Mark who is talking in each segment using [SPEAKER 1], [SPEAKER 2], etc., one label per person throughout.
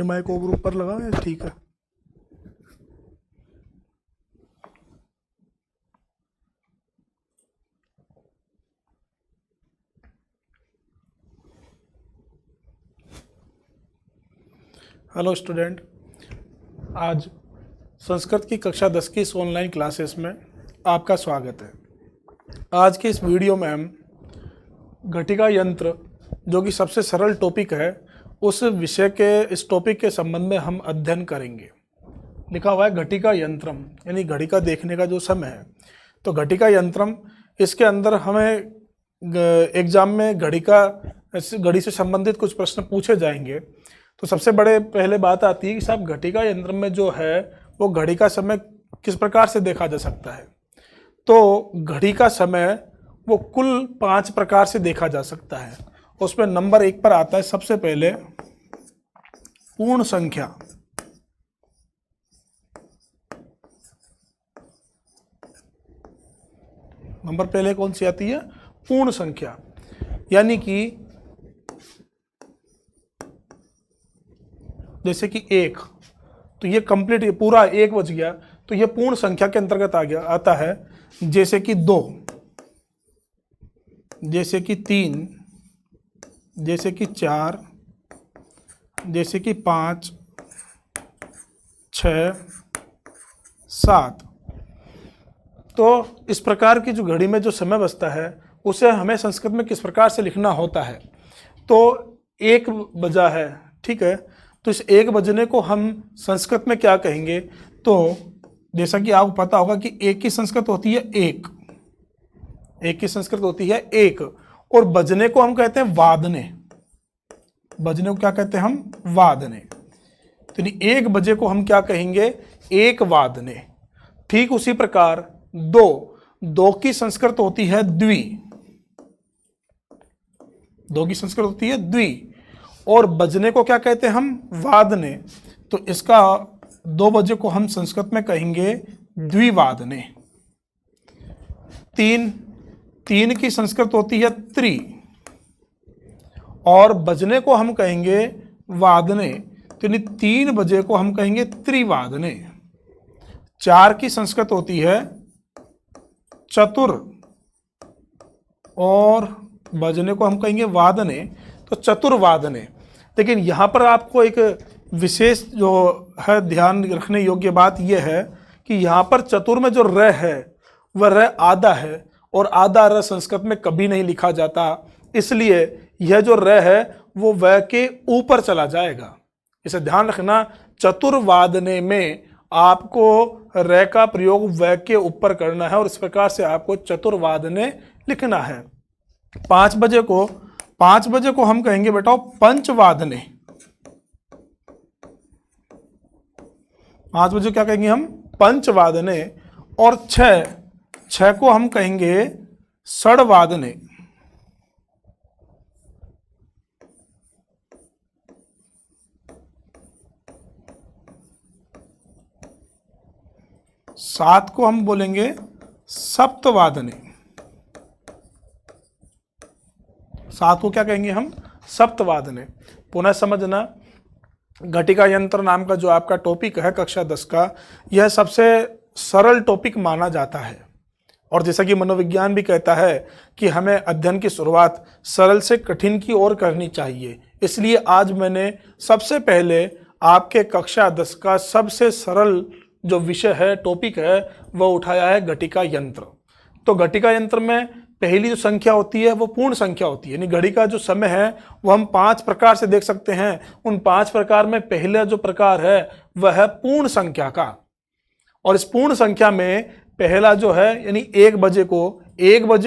[SPEAKER 1] ये mic over ऊपर लगा है, ठीक है। हेलो स्टूडेंट, आज संस्कृत की कक्षा 10 की इस ऑनलाइन क्लासेस में आपका स्वागत है। आज के इस वीडियो में हम घटिका यंत्र, जो कि सबसे सरल टॉपिक है, उस विषय के इस टॉपिक के संबंध में हम अध्ययन करेंगे। लिखा हुआ है घटिका यंत्रम, यानी घड़ी का देखने का जो समय है। तो घटिका यंत्रम, इसके अंदर हमें एग्जाम में घड़ी से संबंधित कुछ प्रश्न पूछे जाएंगे। तो सबसे बड़े पहले बात आती है कि साहब घटिका यंत्र में जो है वो घड़ी का समय किस प्रकार से देखा जा सकता है। तो घड़ी का समय वो कुल 5 प्रकार से देखा जा सकता है। उसमें नंबर 1 पर आता है सबसे पहले पूर्ण संख्या। नंबर पहले कौन सी आती है? पूर्ण संख्या, यानी कि जैसे कि 1, तो ये कंप्लीट पूरा 1 बज गया, तो ये पूर्ण संख्या के अंतर्गत आता है। जैसे कि 2, जैसे कि 3, जैसे कि 4, जैसे कि 5, 6, 7। तो इस प्रकार की जो घड़ी में जो समय बचता है उसे हमें संस्कृत में किस प्रकार से लिखना होता है। तो 1 बजा है, ठीक है, तो इस 1 बजने को हम संस्कृत में क्या कहेंगे? तो जैसा कि आपको पता होगा कि 1 की संस्कृत होती है 1, 1 की संस्कृत होती है 1, और बजने को हम कहते हैं वादने। बजने को क्या कहते हैं हम? वादने। तो 1 बजे को हम क्या कहेंगे? 1 वादने। ठीक उसी प्रकार 2 की संस्कृत होती है द्वि, 2 की संस्कृत होती है द्वि, और बजने को क्या कहते हैं हम? वादने। तो इसका 2 बजे को हम संस्कृत में कहेंगे द्विवादने। 3 की संस्कृत होती है त्रि, और बजने को हम कहेंगे वादने। तो 3 बजे को हम कहेंगे त्रिवादने। 4 की संस्कृत होती है चतुर, और बजने को हम कहेंगे वादने, तो चतुर्वादने। लेकिन यहाँ पर आपको एक विशेष जो है ध्यान रखने योग्य बात यह है कि यहाँ पर चतुर में जो र है वह र आधा है, और आधा र संस्कृत में कभी नहीं लिखा जाता, इसलिए यह जो र है वो व के ऊपर चला जाएगा। इसे ध्यान रखना, चतुर्वादने में आपको र का प्रयोग व के ऊपर करना है, और इस प्रकार से आपको चतुर्वादने लिखना है। 5 बजे को हम कहेंगे बेटा पंचवादने। 5 बजे क्या कहेंगे हम? पंचवादने। और 6 को हम कहेंगे षड्वादने। 7 को हम बोलेंगे सप्तवादने। 7 को क्या कहेंगे हम? सप्तवादने। पुनः समझना, घटिका यंत्र नाम का जो आपका टॉपिक है कक्षा 10 का, यह सबसे सरल टॉपिक माना जाता है। और जैसा कि मनोविज्ञान भी कहता है कि हमें अध्ययन की शुरुआत सरल से कठिन की ओर करनी चाहिए, इसलिए आज मैंने सबसे पहले आपके कक्षा 10 का सबसे सरल जो विषय है, टॉपिक है, वह उठाया है घटिका यंत्र। तो घटिका यंत्र में पहली जो संख्या होती है वो पूर्ण संख्या होती है, यानी घड़ी का जो समय है वो हम 5 प्रकार से देख सकते हैं। उन 5 प्रकार में पहला जो प्रकार है वह है पूर्ण संख्या का। और इस पूर्ण संख्या में पहला जो है, यानी 1 बजे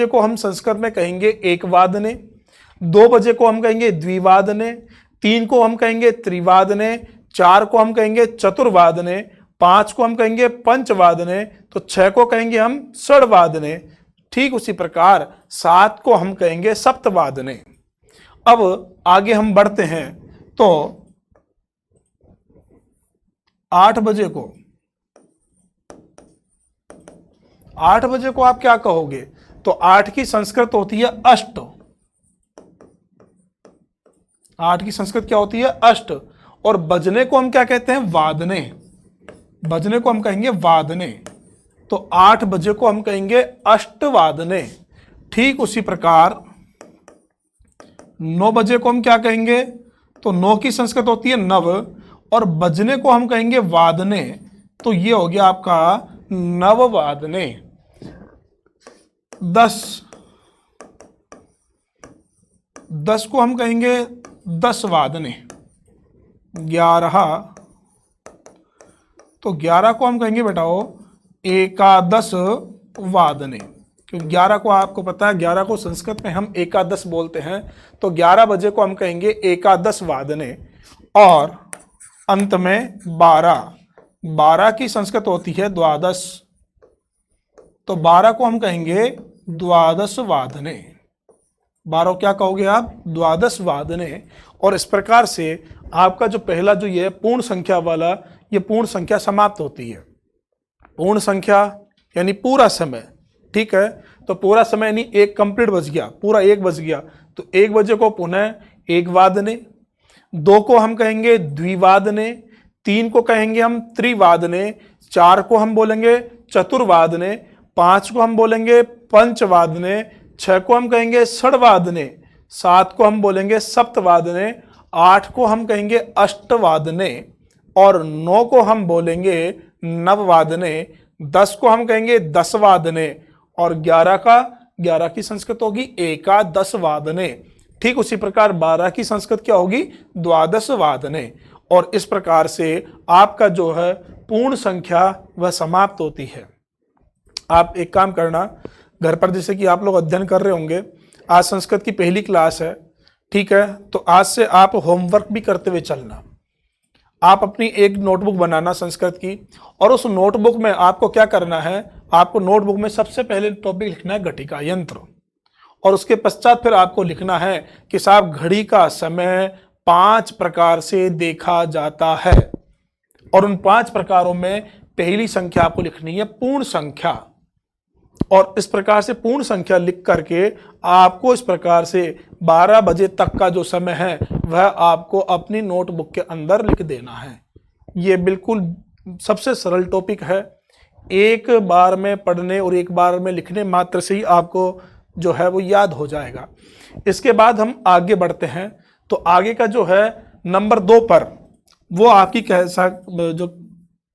[SPEAKER 1] को हम संस्कृत में कहेंगे एकवादने। 2 बजे को हम कहेंगे द्विवादने। 3 को हम कहेंगे त्रिवादने। 4 को हम कहेंगे चतुर्वादने। 5 को हम कहेंगे पंचवादने। तो 6 को कहेंगे हम षड्वादने। ठीक उसी प्रकार 7 को हम कहेंगे सप्तवादने। अब आगे हम बढ़ते हैं, तो 8 बजे को आप क्या कहोगे? तो 8 की संस्कृत होती है अष्ट। 8 की संस्कृत क्या होती है? अष्ट। और बजने को हम क्या कहते हैं, वादने। बजने को हम कहेंगे वादने। तो 8 बजे को हम कहेंगे अष्टवादने। ठीक उसी प्रकार 9 बजे को हम क्या कहेंगे, तो 9 की संस्कृत होती है नव, और बजने को हम कहेंगे वादने। तो ये हो गया आपका नववादने। 10 को हम कहेंगे 10 वादने। 11, तो 11 को हम कहेंगे बेटाओ एकादश वादने, क्योंकि 11 को आपको पता है 11 को संस्कृत में हम एकादश बोलते हैं। तो 11 बजे को हम कहेंगे एकादश वादने। और अंत में 12 की संस्कृत होती है द्वादश, तो 12 को हम कहेंगे द्वादश वादने। 12 क्या कहोगे आप, द्वादश वादने। और इस प्रकार से आपका जो पहला जो ये पूर्ण संख्या वाला, ये पूर्ण संख्या समाप्त होती है। पूर्ण संख्या यानी पूरा समय, ठीक है। तो पूरा समय यानी एक कंप्लीट बज गया, पूरा 1 बज गया, तो 1 बजे को पुनः 1 वादने। 2 को हम कहेंगे द्विवादने। 3 को कहेंगे हम त्रिवादने। 4 को हम बोलेंगे चतुर्वादने। 5 को हम बोलेंगे पंचवादने। 6 को हम कहेंगे षड्वादने। 7 को हम बोलेंगे सप्तवादने। 8 को हम कहेंगे अष्टवादने। और 9 को हम बोलेंगे नववादने। 10 को हम कहेंगे दसवादने। और 11 की संस्कृत होगी एकादश वादने। ठीक उसी प्रकार 12 की संस्कृत क्या होगी, द्वादश वादने। और इस प्रकार से आपका जो है पूर्ण संख्या वह समाप्त होती है। आप एक काम करना, घर पर जैसे कि आप लोग अध्ययन कर रहे होंगे, आज संस्कृत की पहली क्लास है, ठीक है। तो आज से आप होमवर्क भी करते हुए चलना। आप अपनी एक नोटबुक बनाना संस्कृत की, और उस नोटबुक में आपको क्या करना है, आपको नोटबुक में सबसे पहले टॉपिक लिखना है घटिका यंत्र। और उसके पश्चात फिर आपको लिखना है कि साहब घड़ी का समय 5 प्रकार से देखा जाता है। और उन 5 प्रकारों में पहली संख्या आपको लिखनी है पूर्ण संख्या। और इस प्रकार से पूर्ण संख्या लिख करके आपको इस प्रकार से 12 बजे तक का जो समय है वह आपको अपनी नोटबुक के अंदर लिख देना है। ये बिल्कुल सबसे सरल टॉपिक है। एक बार में पढ़ने और एक बार में लिखने मात्र से ही आपको जो है वो याद हो जाएगा। इसके बाद हम आगे बढ़ते हैं। तो आगे का जो है नंबर 2 पर, वो आपकी जो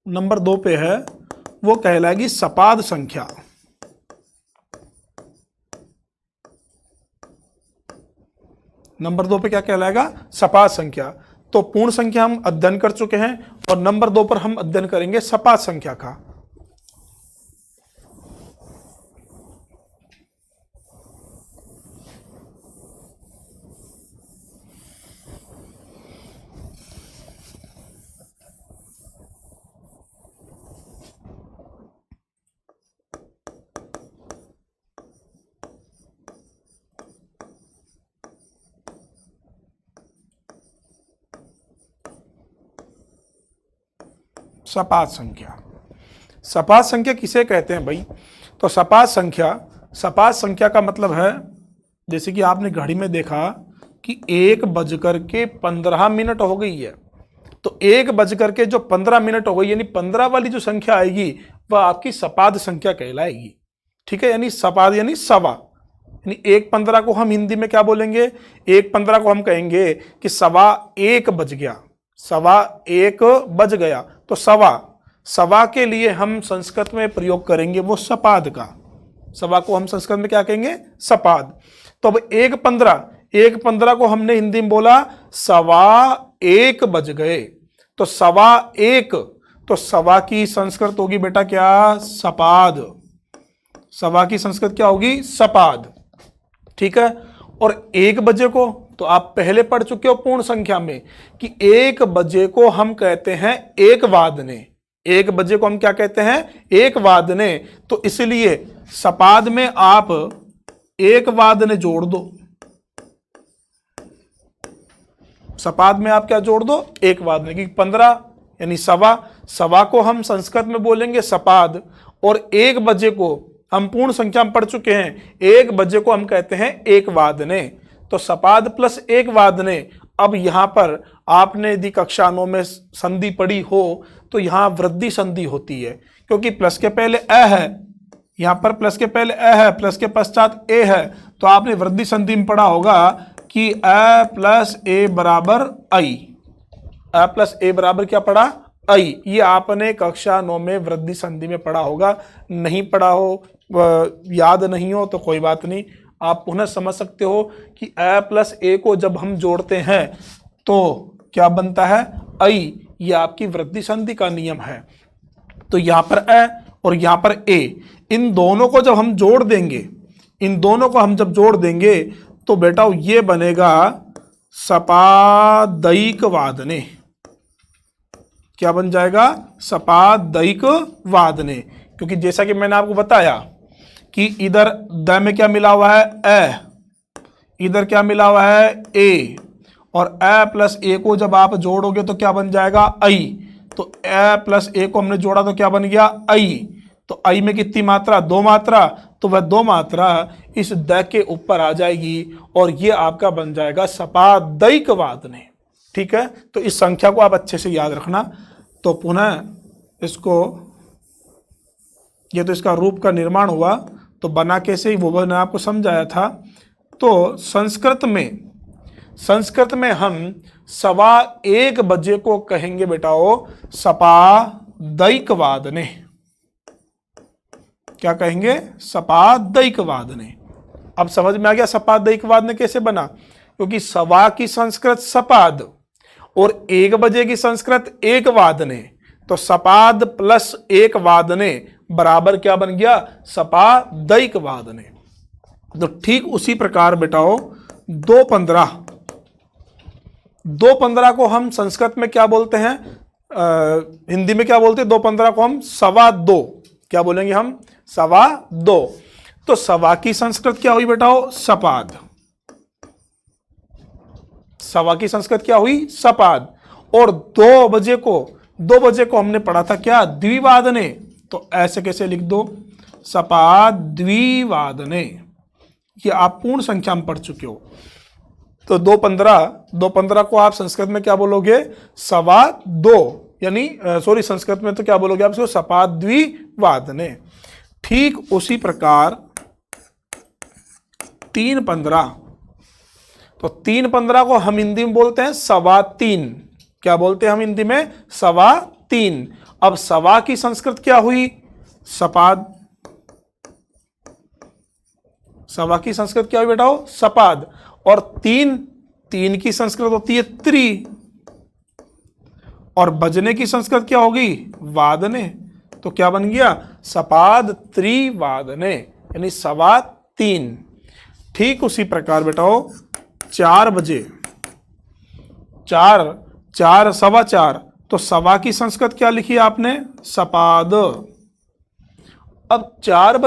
[SPEAKER 1] नंबर 2 पे है वो कहलाएगी सपाद संख्या। नंबर 2 पे क्या कहलाएगा, सपाद संख्या। तो पूर्ण संख्या हम अध्ययन कर चुके हैं, और नंबर 2 पर हम अध्ययन करेंगे सपाद संख्या का। सपाद संख्या, सपाद संख्या किसे कहते हैं भाई, तो सपाद संख्या का मतलब है, जैसे कि आपने घड़ी में देखा कि 1:15 हो गई है, तो 1:15 हो गई, यानी 15 वाली जो संख्या आएगी वह आपकी सपाद संख्या कहलाएगी। ठीक है, यानी सपाद यानी सवा, यानी 1:15 को हम हिंदी में क्या बोलेंगे, 1:15 को हम कहेंगे कि 1:15 बज गया, 1:15 बज गया। तो सवा के लिए हम संस्कृत में प्रयोग करेंगे वो सपाद का, सवा को हम संस्कृत में क्या कहेंगे, सपाद। तो अब 1:15 को हमने हिंदी में बोला 1:15 बज गए, तो 1:15, तो सवा की संस्कृत होगी बेटा क्या, सपाद। सवा की संस्कृत क्या होगी, सपाद। ठीक है, और 1 बजे को तो आप पहले पढ़ चुके हो पूर्ण संख्या में कि 1 बजे को हम कहते हैं 1 वादने। 1 बजे को हम क्या कहते हैं, 1 वादने। तो इसलिए सपाद में आप 1 वादने जोड़ दो, सपाद में आप क्या जोड़ दो, 1 वादने, क्योंकि 15 यानी सवा को हम संस्कृत में बोलेंगे सपाद, और 1 बजे को हम पूर्ण संख्या में पढ़ चुके हैं, 1 बजे को हम कहते हैं 1 वादने। तो सपाद प्लस 1 वादने अब यहाँ पर आपने यदि कक्षा 9 में संधि पढ़ी हो तो यहाँ वृद्धि संधि होती है, क्योंकि प्लस के पहले अ है, यहाँ पर प्लस के पहले अ है, प्लस के पश्चात ए है, तो आपने वृद्धि संधि में पढ़ा होगा कि अ प्लस ए बराबर आई। अ प्लस ए बराबर क्या पढ़ा? आई। ये आपने कक्षा 9 में वृद्धि संधि में पढ़ा होगा। नहीं पढ़ा हो, याद नहीं हो तो कोई बात नहीं, आप पुनः समझ सकते हो कि अ प्लस ए को जब हम जोड़ते हैं तो क्या बनता है? आई। ये आपकी वृद्धि संधि का नियम है। तो यहाँ पर अ और यहाँ पर ए, इन दोनों को जब हम जोड़ देंगे, इन दोनों को हम जब जोड़ देंगे तो बेटा ये बनेगा सपादयिक वादने। क्या बन जाएगा? सपादयिक वादने। क्योंकि जैसा कि मैंने आपको बताया कि इधर द में क्या मिला हुआ है? अ, इधर क्या मिला हुआ है? ए, और अ प्लस ए को जब आप जोड़ोगे तो क्या बन जाएगा? आई। तो अ प्लस ए को हमने जोड़ा तो क्या बन गया? आई। तो आई में कितनी मात्रा? 2 मात्रा। तो वह 2 मात्रा इस द के ऊपर आ जाएगी और ये आपका बन जाएगा सपादयिक वादने। ठीक है, तो इस संख्या को आप अच्छे से याद रखना। तो पुनः इसको, ये तो इसका रूप का निर्माण हुआ, तो बना कैसे, वो मैंने आपको समझाया था। तो संस्कृत में हम 1:15 बजे को कहेंगे बेटाओ सपादयिक वादने। क्या कहेंगे? सपादयिक वादने। अब समझ में आ गया सपादयिक वादने कैसे बना? क्योंकि सवा की संस्कृत सपाद और 1 बजे की संस्कृत 1 वादने, तो सपाद प्लस 1 वादने बराबर क्या बन गया? सपादयिक वादने। तो ठीक उसी प्रकार बेटाओ 2:15 को हम संस्कृत में क्या बोलते हैं? हिंदी में क्या बोलते हैं? 2:15 को हम 2:15 क्या बोलेंगे हम? 2:15। तो सवा की संस्कृत क्या हुई बेटाओ? सपाद। सवा की संस्कृत क्या हुई? सपाद। और 2 बजे को हमने पढ़ा था क्या? द्विवादने। तो ऐसे कैसे लिख दो? सपाद द्विवादने। ये आप पूर्ण संख्या में पढ़ चुके हो। तो 2:15 को आप संस्कृत में क्या बोलोगे? 2:15, यानी सॉरी, संस्कृत में तो क्या बोलोगे आप इसको? सपाद द्विवादने। ठीक उसी प्रकार 3:15, तो 3:15 को हम हिंदी में बोलते हैं 3:15। क्या बोलते हैं हम हिंदी में? 3:15। अब सवा की संस्कृत क्या हुई? सपाद। सवा की संस्कृत क्या हुई बेटाओ? सपाद। और 3 की संस्कृत होती है त्रि, और बजने की संस्कृत क्या होगी? वादने। तो क्या बन गया? सपाद त्रिवादने, यानी 3:15। ठीक उसी प्रकार बेटाओ 4 बजे, 4 4:15, तो सवा की संस्कृत क्या लिखी आपने? सपाद। अब 4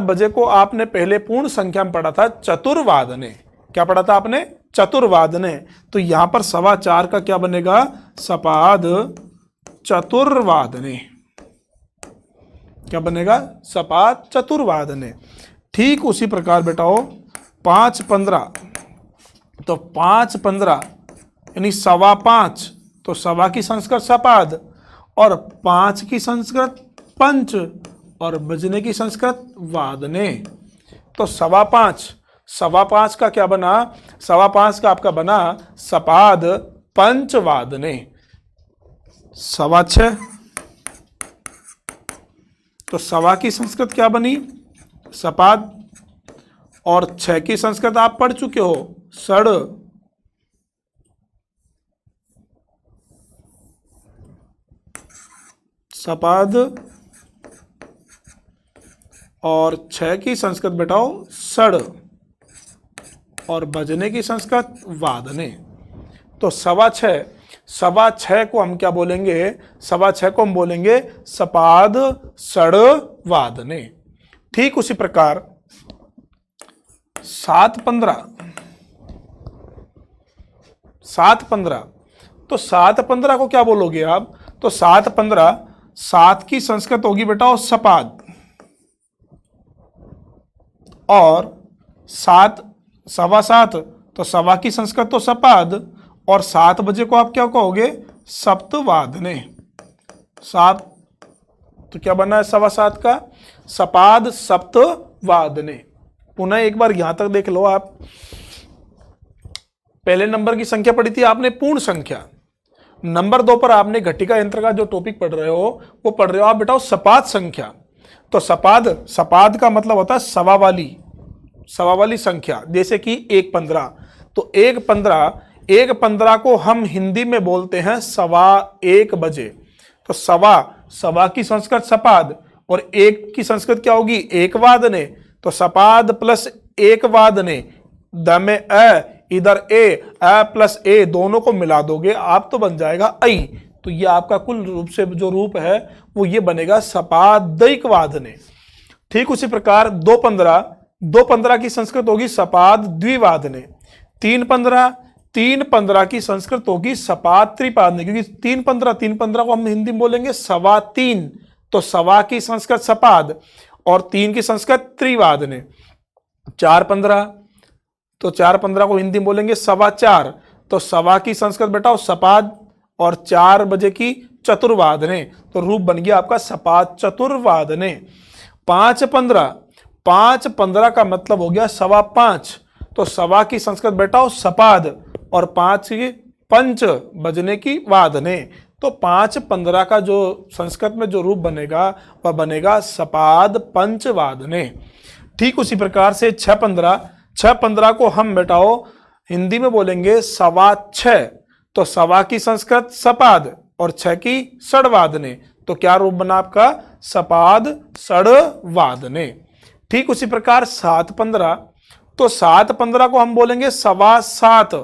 [SPEAKER 1] बजे को आपने पहले पूर्ण संख्या में पढ़ा था चतुर्वादने। क्या पढ़ा था आपने? चतुर्वादने। तो यहां पर 4:15 का क्या बनेगा? सपाद चतुर्वादने। क्या बनेगा? सपाद चतुर्वादने। ठीक उसी प्रकार बेटाओ 5:15, तो 5:15 यानी 5:15, तो सवा की संस्कृत सपाद और 5 की संस्कृत पंच और बजने की संस्कृत वादने। तो 5:15 का क्या बना? 5:15 का आपका बना सपाद पंचवादने। 6:15, तो सवा की संस्कृत क्या बनी? सपाद, और 6 की संस्कृत आप पढ़ चुके हो सड़। सपाद, और 6 की संस्कृत बेटाओ सड़, और बजने की संस्कृत वादने। तो 6:15 को हम क्या बोलेंगे? 6:15 को हम बोलेंगे सपाद सड़ वादने। ठीक उसी प्रकार 7:15, तो 7:15 को क्या बोलोगे आप? तो 7:15, 7 की संस्कृत होगी बेटा सपाद, और 7 7:15 तो सवा की संस्कृत तो सपाद, और 7 बजे को आप क्या कहोगे? सप्तवादने। 7 तो क्या बना है सवा 7 का? सपाद सप्तवादने। पुनः एक बार यहां तक देख लो आप। पहले नंबर की संख्या पढ़ी थी आपने पूर्ण संख्या, नंबर 2 पर आपने घटिका यंत्र का जो टॉपिक पढ़ रहे हो वो पढ़ रहे हो आप बेटा सपाद संख्या। तो सपाद का मतलब होता है सवा वाली संख्या, जैसे कि 1-15। तो 1-15 को हम हिंदी में बोलते हैं 1:15 बजे। तो सवा की संस्कृत सपाद, और 1 की संस्कृत क्या होगी? 1 वादने। तो सपाद प्लस 1 वादने, द में अ, इधर अ प्लस ए दोनों को मिला दोगे आप तो बन जाएगा ऐ। तो ये आपका कुल रूप से जो रूप है वो ये बनेगा सपादैक वादने। ठीक उसी प्रकार 2-15 की संस्कृत होगी सपाद द्विवादने। 3-15 की संस्कृत होगी सपाद त्रिपादने, क्योंकि 3-15 को हम हिंदी में बोलेंगे 3.25। तो सवा की संस्कृत सपाद और 3 की संस्कृत त्रिवादने। 4-15 तो 4-15 को हिंदी में बोलेंगे 4.25। तो सवा की संस्कृत बेटा सपाद और 4 बजे की चतुर्वादने। तो रूप बन गया आपका सपाद चतुर्वादने। 5-15 का मतलब हो गया 5.25। तो सवा की संस्कृत बेटा सपाद और 5 की पंच बजने की वादने। तो 5-15 का जो संस्कृत में जो रूप बनेगा वह बनेगा सपाद पंचवादने। ठीक उसी प्रकार से 6-15 को हम बेटाओ हिंदी में बोलेंगे 6.25। तो सवा की संस्कृत सपाद और 6 की षडवादने। तो क्या रूप बना आपका? सपाद षडवादने। ठीक उसी प्रकार 7-15, तो 7-15 को हम बोलेंगे 7.25।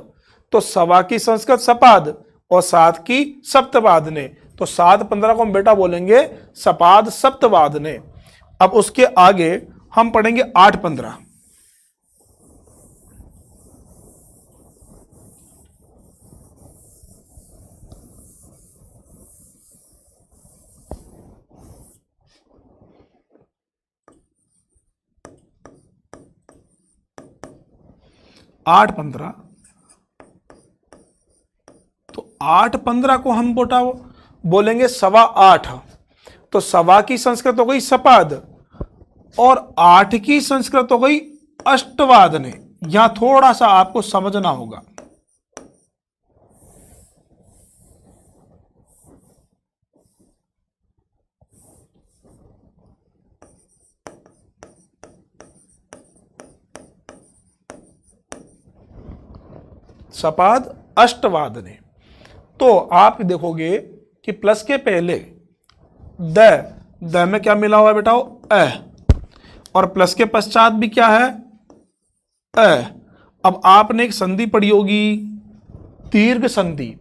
[SPEAKER 1] तो सवा की संस्कृत सपाद और 7 की सप्तवादने। तो 7-15 को हम बेटा बोलेंगे सपाद सप्तवादने। अब उसके आगे हम पढ़ेंगे 8-15। 8-15 तो 8-15 को हम बेटा बोलेंगे 8.25। तो सवा की संस्कृत हो गई सपाद और 8 की संस्कृत हो गई अष्टवादने। यहां थोड़ा सा आपको समझना होगा। सपाद अष्टवादने। तो आप देखोगे कि प्लस के पहले द में क्या मिला हुआ है बेटा? अ। और प्लस के पश्चात भी क्या है? अ। अब आपने एक संधि पढ़ी होगी दीर्घ संधि।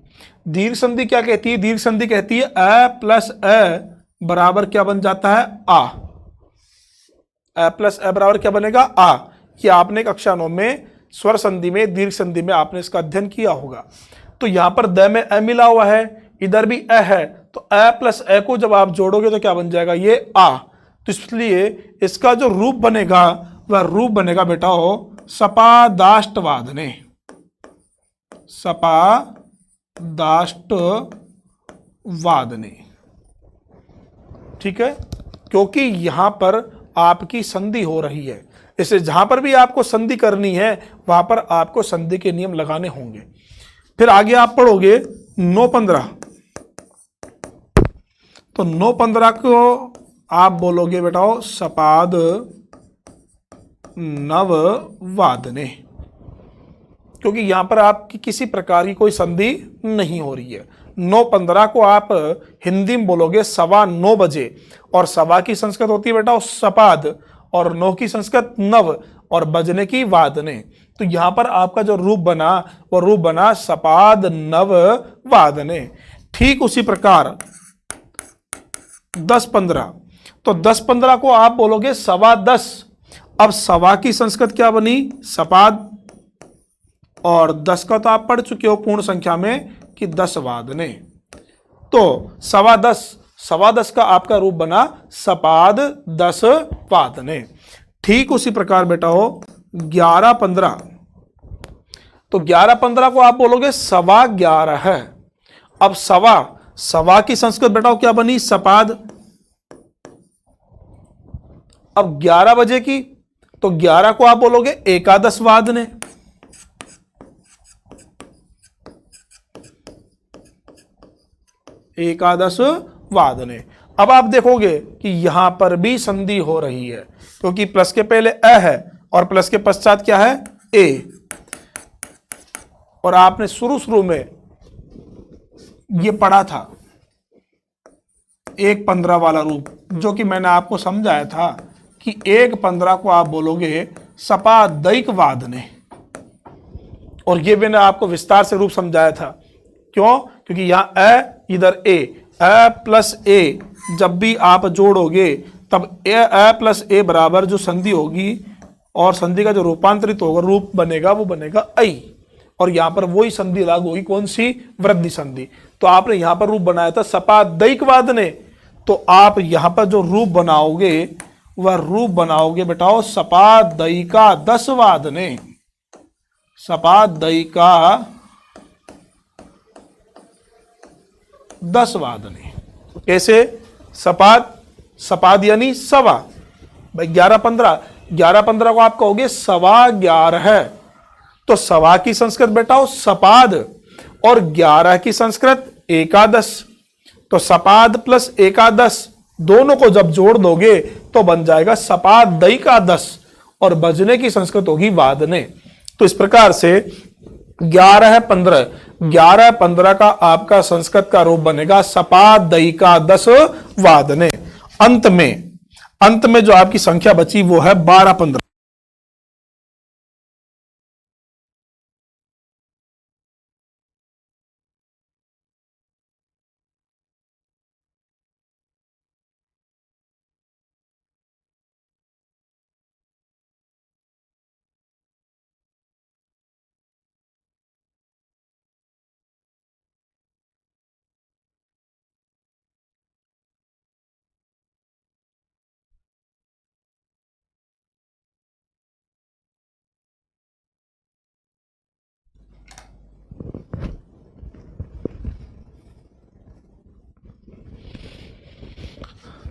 [SPEAKER 1] दीर्घ संधि क्या कहती है? दीर्घ संधि कहती है अ प्लस अ बराबर क्या बन जाता है? आ। अ प्लस अ बराबर क्या बनेगा? आ। ये आपने कक्षा 9 में स्वर संधि में दीर्घ संधि में आपने इसका अध्ययन किया होगा। तो यहां पर द में अ मिला हुआ है, इधर भी अ है, तो अ प्लस अ को जब आप जोड़ोगे तो क्या बन जाएगा? ये आ। तो इसलिए इसका जो रूप बनेगा वह रूप बनेगा बेटा हो सपादाष्टवादने। सपादाष्टवादने। ठीक है, क्योंकि यहां पर आपकी संधि हो रही है, इसलिए जहां पर भी आपको संधि करनी है वहां पर आपको संधि के नियम लगाने होंगे। फिर आगे आप पढ़ोगे 9-15। तो 9-15 को आप बोलोगे बेटा सपाद नववादने, क्योंकि यहां पर आपकी किसी प्रकार की कोई संधि नहीं हो रही है। 9-15 को आप हिंदी में बोलोगे 9:15 बजे, और सवा की संस्कृत होती है बेटा सपाद और 9 की संस्कृत नव और बजने की वादने। तो यहां पर आपका जो रूप बना वो रूप बना सपाद नव वादने। ठीक उसी प्रकार 10-15, तो 10-15 को आप बोलोगे 10:15। अब सवा की संस्कृत क्या बनी? सपाद, और 10 का तो आप पढ़ चुके हो पूर्ण संख्या में कि 10 वादने। तो 10:15 का आपका रूप बना सपाद 10 वादने। ठीक उसी प्रकार बेटा हो 11-15। तो 11-15 को आप बोलोगे 11.25 है। अब सवा की संस्कृत बेटा क्या बनी? सपाद। अब 11 बजे की, तो 11 को आप बोलोगे एकादश वादने। एकादश वादने। अब आप देखोगे कि यहां पर भी संधि हो रही है, क्योंकि प्लस के पहले अ है और प्लस के पश्चात क्या है? ए। और आपने शुरू में ये पढ़ा था 1-15 वाला रूप, जो कि मैंने आपको समझाया था कि 1-15 को आप बोलोगे सपादैक वादने। और ये मैंने आपको विस्तार से रूप समझाया था। क्यों? क्योंकि यहां अ, इधर ए, अ प्लस ए जब भी आप जोड़ोगे तब अ प्लस ए बराबर जो संधि होगी और संधि का जो रूपांतरित होगा रूप बनेगा वो बनेगा ऐ। और यहां पर वही संधि लागू होगी, कौन सी? वृद्धि संधि। तो आपने यहां पर रूप बनाया था सपादैक वादने, तो आप यहां पर जो रूप बनाओगे वह रूप बनाओगे बेटाओ सपादैका 10 वादने। सपादैका 10 वादने। कैसे? सपाद यानी सवा। भाई 11-15 को आप कहोगे 11.25 है, तो सवा की संस्कृत बेटाओ सपाद और 11 की संस्कृत एकादश। तो सपाद प्लस एकादश दोनों को जब जोड़ दोगे तो बन जाएगा सपादैका 10 और बजने की संस्कृत होगी वादने। तो इस प्रकार से 11-15 का आपका संस्कृत का रूप बनेगा सपादैका 10 वादने। अंत में जो आपकी संख्या बची वो है 12-15।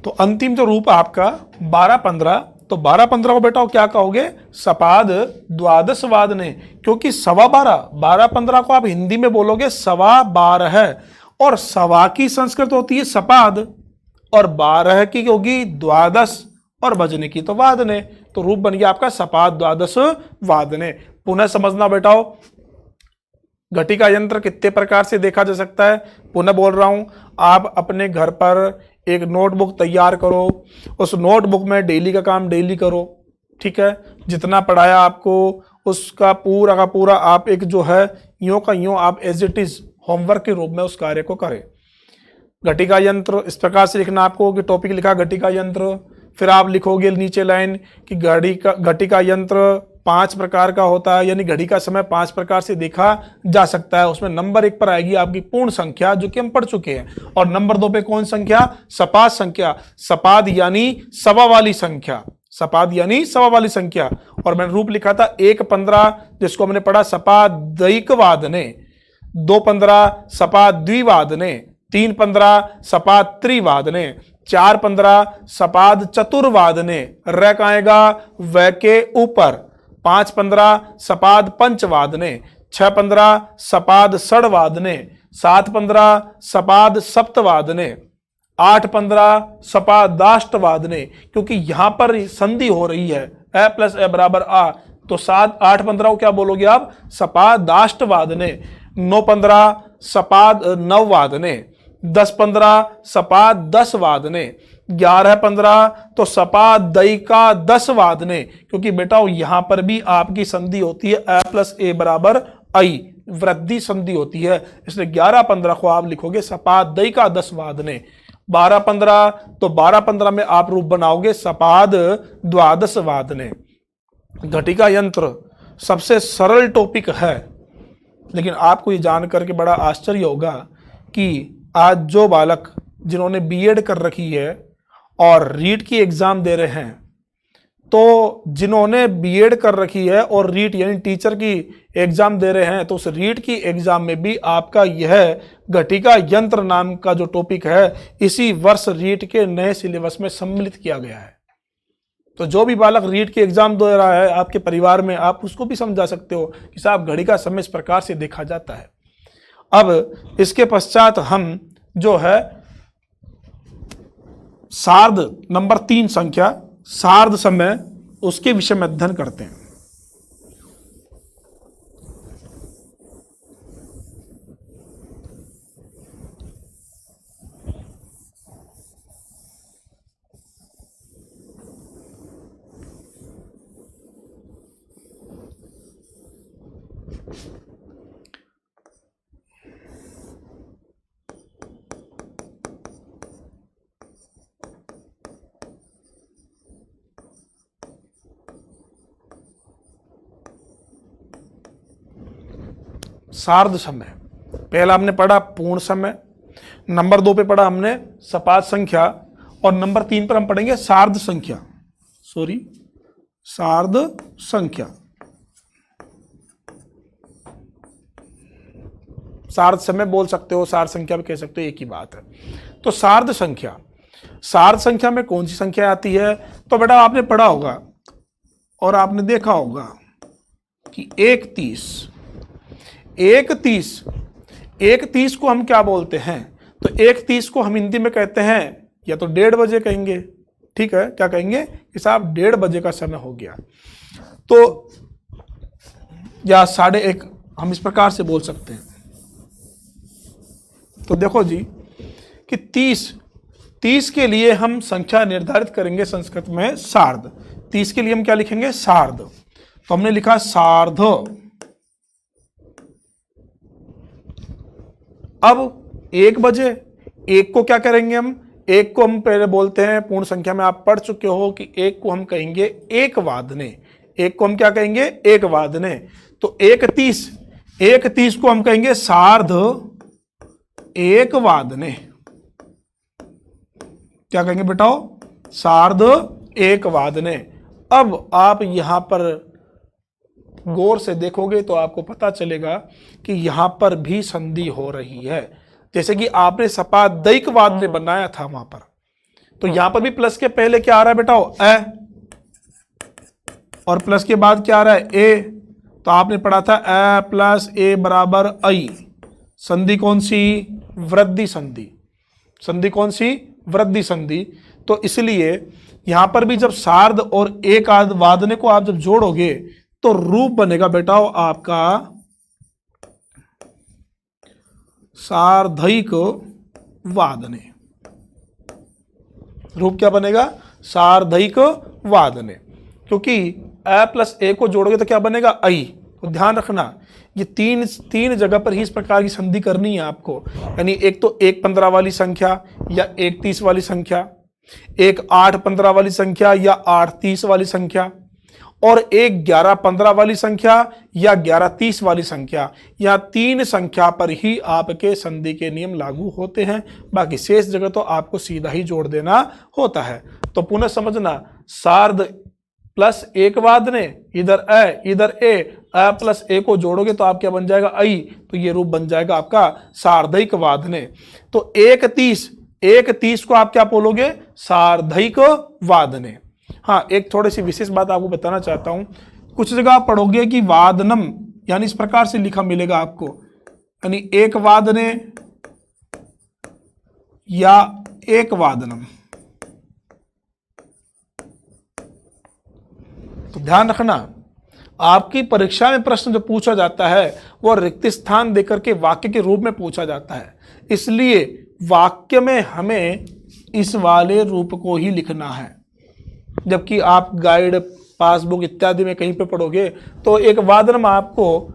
[SPEAKER 1] तो अंतिम जो रूप आपका 12-15, तो 12-15 को बेटा क्या कहोगे? सपाद द्वादश वादने। क्योंकि 12.25 को आप हिंदी में बोलोगे 12.25 है, और सवा की संस्कृत होती है सपाद और 12 की होगी द्वादश और बजने की तो वादने। तो रूप बन गया आपका सपाद द्वादश वादने। पुनः समझना बेटाओ, घटिका यंत्र कितने प्रकार से देखा जा सकता है। पुनः बोल रहा हूं, आप अपने घर पर एक नोटबुक तैयार करो, उस नोटबुक में डेली का काम डेली करो, ठीक है। जितना पढ़ाया आपको उसका पूरा का पूरा आप एक जो है यूं का यूं आप एज इट इज होमवर्क के रूप में उस कार्य को करें। घटिका यंत्र इस प्रकार से लिखना आपको कि टॉपिक लिखा घटिका यंत्र, फिर आप लिखोगे नीचे लाइन कि घटिका यंत्र 5 प्रकार का होता है, यानी घड़ी का समय 5 प्रकार से देखा जा सकता है। उसमें नंबर 1 पर आएगी आपकी पूर्ण संख्या, जो कि हम पढ़ चुके हैं, और नंबर 2 पे कौन संख्या? सपाद संख्या। सपाद यानी सवा वाली संख्या, सपाद यानी सवा वाली संख्या। और मैंने रूप लिखा था 1-15 जिसको हमने पढ़ा सपादैक वादने, 2-15 सपाद द्विवादने, 3-15 सपाद त्रिवादने, 4-15 सपाद चतुर्वादने, र का आएगा व के ऊपर, 5-15 सपाद पंचवादने, 6-15 सपाद षडवादने, 7-15 सपाद सप्तवादने, 8-15 सपादाष्टवादने। क्योंकि यहां पर संधि हो रही है अ प्लस अ बराबर आ, तो 8-15 को क्या बोलोगे आप? सपादाष्टवादने। 9-15 सपाद नववादने, 10-15 सपाद 10 वादने, 11-15 तो सपादैका 10 वादने। क्योंकि बेटा यहां पर भी आपकी संधि होती है अ प्लस ए बराबर आई, वृद्धि संधि होती है, इसलिए 11-15 को आप लिखोगे सपादैका 10 वादने। 12-15 तो 12-15 में आप रूप बनाओगे सपाद द्वादश वादने। घटिका यंत्र सबसे सरल टॉपिक है, लेकिन आपको ये जानकर के बड़ा आश्चर्य होगा कि आज जो बालक जिन्होंने बीएड कर रखी है और रीट की एग्जाम दे रहे हैं, तो जिन्होंने बीएड कर रखी है और रीट यानी टीचर की एग्जाम दे रहे हैं, तो उस रीट की एग्जाम में भी आपका यह घटिका यंत्र नाम का जो टॉपिक है इसी वर्ष रीट के नए सिलेबस में सम्मिलित किया गया है। तो जो भी बालक रीट की एग्जाम दे रहा है आपके परिवार में, आप उसको भी समझा सकते हो कि साहब घड़ी का समय इस प्रकार से देखा जाता है। अब इसके पश्चात हम जो है सार्ध नंबर 3 संख्या सार्ध समय उसके विषय में अध्ययन करते हैं। सार्ध समय पहला हमने पढ़ा पूर्ण समय, नंबर 2 पे पढ़ा हमने सपाट संख्या और नंबर 3 पर हम पढ़ेंगे सार्ध संख्या, सार्ध संख्या। सार्ध समय बोल सकते हो, सार्ध संख्या भी कह सकते हो, एक ही बात है। तो सार्ध संख्या, सार्ध संख्या में कौन सी संख्या आती है? तो बेटा आपने पढ़ा होगा और आपने देखा होगा कि 1:30 को हम क्या बोलते हैं? तो 1:30 को हम हिंदी में कहते हैं या तो 1:30 बजे कहेंगे, ठीक है, क्या कहेंगे कि साहब 1:30 बजे का समय हो गया, तो या 1:30 हम इस प्रकार से बोल सकते हैं। तो देखो जी कि 30 के लिए हम संख्या निर्धारित करेंगे संस्कृत में सार्ध। 30 के लिए हम क्या लिखेंगे? सार्ध। तो हमने लिखा सार्ध। अब 1 बजे, 1 को क्या करेंगे हम? 1 को हम पहले बोलते हैं पूर्ण संख्या में, आप पढ़ चुके हो कि 1 को हम कहेंगे 1 वादने। 1 को हम क्या कहेंगे? 1 वादने। तो 1:30 को हम कहेंगे सार्ध 1 वादने। क्या कहेंगे बेटाओ? सार्ध 1 वादने। अब आप यहां पर गौर से देखोगे तो आपको पता चलेगा कि यहां पर भी संधि हो रही है, जैसे कि आपने सपा दैक वादने बनाया था वहां पर। तो यहां पर भी प्लस के पहले क्या आ रहा है बेटाओ? ए, और प्लस के बाद क्या आ रहा है? ए। तो आपने पढ़ा था ए प्लस ए बराबर आई। संधि कौन सी? वृद्धि संधि। संधि कौन सी? वृद्धि संधि। तो इसलिए यहां पर भी जब सार्ध और 1 वादने को आप जब जोड़ोगे तो रूप बनेगा बेटाओ आपका सार्धैक वादने। रूप क्या बनेगा? सार्धैक वादने। क्योंकि ए प्लस ए को जोड़ोगे तो क्या बनेगा? आई। तो ध्यान रखना ये तीन जगह पर ही इस प्रकार की संधि करनी है आपको। यानी एक तो 1:15 वाली संख्या या 1:30 वाली संख्या, एक 8:15 वाली संख्या या 8:30 वाली संख्या, और एक 11:15 वाली संख्या या 11:30 वाली संख्या। यह 3 संख्या पर ही आपके संधि के नियम लागू होते हैं, बाकी शेष जगह तो आपको सीधा ही जोड़ देना होता है। तो पुनः समझना, सार्ध प्लस 1 वादने, इधर ए प्लस ए को जोड़ोगे तो आप क्या बन जाएगा? आई। तो ये रूप बन जाएगा आपका सार्धैक वादने। तो 1:30 को आप क्या बोलोगे? सार्धैक वादने। हाँ, एक थोड़ी सी विशेष बात आपको बताना चाहता हूं। कुछ जगह आप पढ़ोगे कि वादनम, यानी इस प्रकार से लिखा मिलेगा आपको, यानी 1 वादने या 1 वादनम। तो ध्यान रखना, आपकी परीक्षा में प्रश्न जो पूछा जाता है वो रिक्त स्थान देकर के वाक्य के रूप में पूछा जाता है, इसलिए वाक्य में हमें इस वाले रूप को ही लिखना है। जबकि आप गाइड, पासबुक इत्यादि में कहीं पे पढ़ोगे तो एक वादनम आपको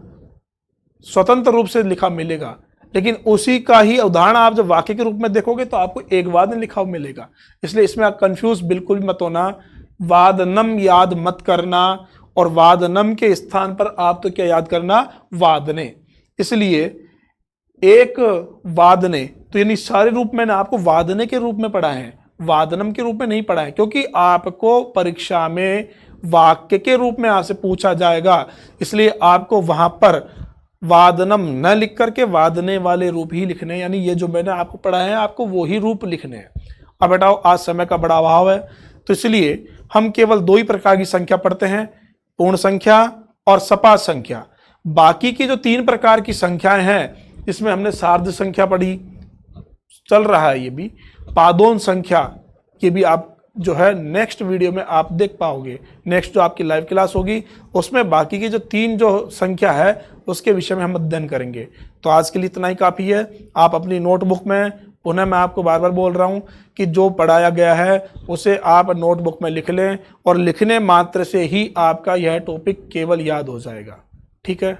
[SPEAKER 1] स्वतंत्र रूप से लिखा मिलेगा, लेकिन उसी का ही उदाहरण आप जब वाक्य के रूप में देखोगे तो आपको एक वादन लिखा हुआ मिलेगा। इसलिए इसमें आप कंफ्यूज बिल्कुल भी मत होना, वादनम याद मत करना, और वादनम के स्थान पर आप तो क्या याद करना? वादने। इसलिए एक वादने, तो यानी सारे रूप मैंने आपको वादने के रूप में पढ़ा है। वादनम के रूप में नहीं पढ़ा है, क्योंकि आपको परीक्षा में वाक्य के रूप में आपसे पूछा जाएगा, इसलिए आपको वहां पर वादनम न लिख करके वादने वाले रूप ही लिखने, यानी ये जो मैंने आपको पढ़ा है आपको वो ही रूप लिखने हैं। अब बेटाओ आज समय का बड़ा अभाव है, तो इसलिए हम केवल 2 ही प्रकार की संख्या पढ़ते हैं, पूर्ण संख्या और सपाट संख्या। बाकी की जो 3 प्रकार की संख्याएं हैं, इसमें हमने सार्ध संख्या पढ़ी, चल रहा है ये भी, पादोन संख्या, ये भी आप जो है नेक्स्ट वीडियो में आप देख पाओगे। नेक्स्ट जो आपकी लाइव क्लास होगी उसमें बाकी की जो 3 जो संख्या है उसके विषय में हम अध्ययन करेंगे। तो आज के लिए इतना ही काफ़ी है। आप अपनी नोटबुक में, पुनः मैं आपको बार बार बोल रहा हूँ कि जो पढ़ाया गया है उसे आप नोटबुक में लिख लें, और लिखने मात्र से ही आपका यह टॉपिक केवल याद हो जाएगा। ठीक है।